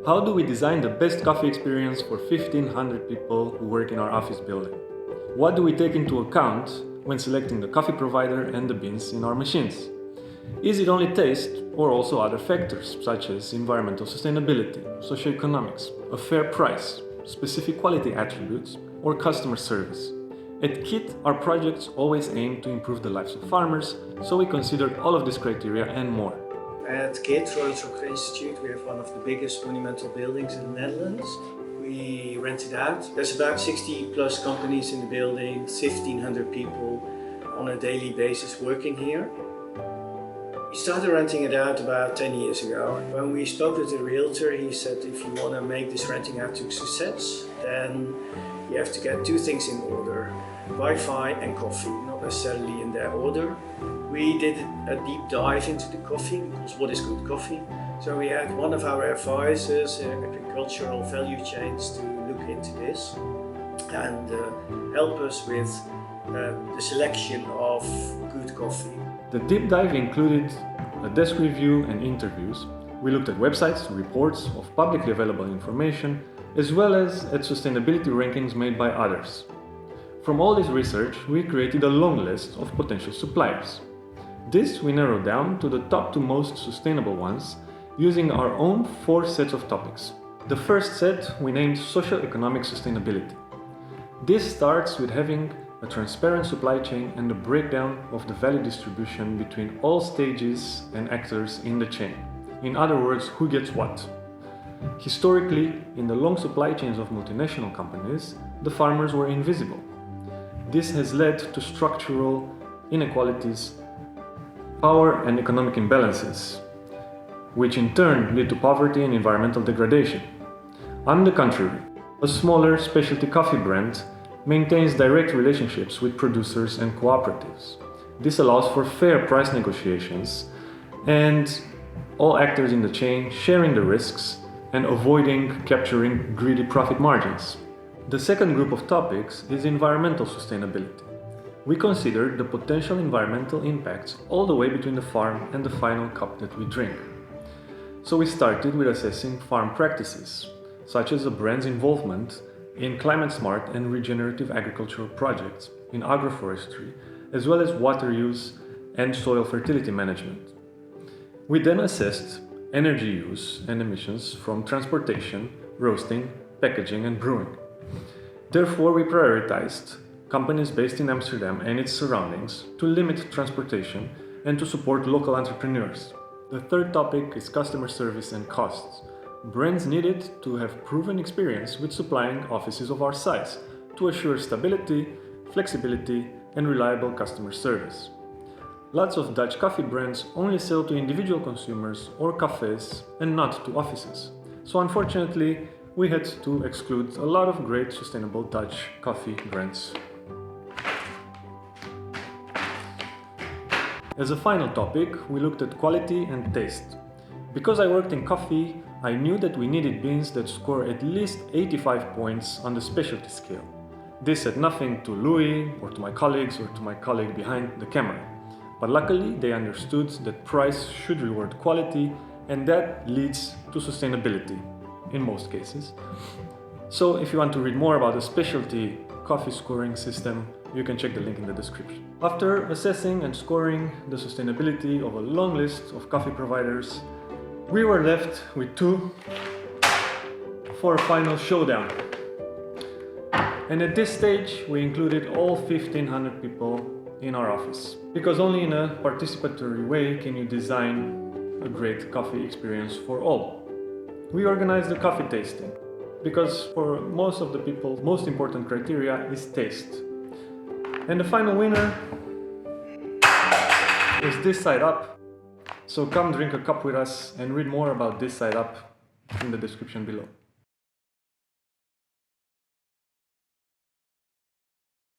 How do we design the best coffee experience for 1,500 people who work in our office building? What do we take into account when selecting the coffee provider and the beans in our machines? Is it only taste or also other factors such as environmental sustainability, socioeconomics, a fair price, specific quality attributes, or customer service? At KIT, our projects always aim to improve the lives of farmers, so we considered all of these criteria and more. At KIT, Socioeconomic Institute, we have one of the biggest monumental buildings in the Netherlands. We rent it out. There's about 60 plus companies in the building, 1,500 people on a daily basis working here. We started renting it out about 10 years ago. When we spoke with the realtor, he said if you want to make this renting out to success, then you have to get two things in order: Wi-Fi and coffee, not necessarily in that order. We did a deep dive into the coffee, because what is good coffee? So we had one of our advisors, agricultural value chains, to look into this and help us with the selection of good coffee. The deep dive included a desk review and interviews. We looked at websites, reports of publicly available information, as well as at sustainability rankings made by others. From all this research, we created a long list of potential suppliers. This we narrowed down to the top two most sustainable ones, using our own 4 sets of topics. The first set we named Socioeconomic Sustainability. This starts with having a transparent supply chain and a breakdown of the value distribution between all stages and actors in the chain. In other words, who gets what. Historically, in the long supply chains of multinational companies, the farmers were invisible. This has led to structural inequalities, power and economic imbalances, which in turn lead to poverty and environmental degradation. On the contrary, a smaller specialty coffee brand maintains direct relationships with producers and cooperatives. This allows for fair price negotiations and all actors in the chain sharing the risks and avoiding capturing greedy profit margins. The second group of topics is environmental sustainability. We considered the potential environmental impacts all the way between the farm and the final cup that we drink. So we started with assessing farm practices, such as a brand's involvement in climate-smart and regenerative agricultural projects, in agroforestry, as well as water use and soil fertility management. We then assessed energy use and emissions from transportation, roasting, packaging and brewing. Therefore, we prioritized companies based in Amsterdam and its surroundings to limit transportation and to support local entrepreneurs. The third topic is customer service and costs. Brands needed to have proven experience with supplying offices of our size to assure stability, flexibility, and reliable customer service. Lots of Dutch coffee brands only sell to individual consumers or cafes and not to offices. So unfortunately, we had to exclude a lot of great sustainable Dutch coffee brands. As a final topic, we looked at quality and taste. Because I worked in coffee, I knew that we needed beans that score at least 85 points on the specialty scale. This said nothing to Louis or to my colleagues or to my colleague behind the camera. But luckily, they understood that price should reward quality, and that leads to sustainability in most cases. So if you want to read more about the specialty coffee scoring system, you can check the link in the description. After assessing and scoring the sustainability of a long list of coffee providers, we were left with 2 for a final showdown. And at this stage, we included all 1,500 people in our office. Because only in a participatory way can you design a great coffee experience for all. We organized the coffee tasting, because for most of the people, most important criteria is taste. And the final winner is This Side Up. So come drink a cup with us and read more about This Side Up in the description below.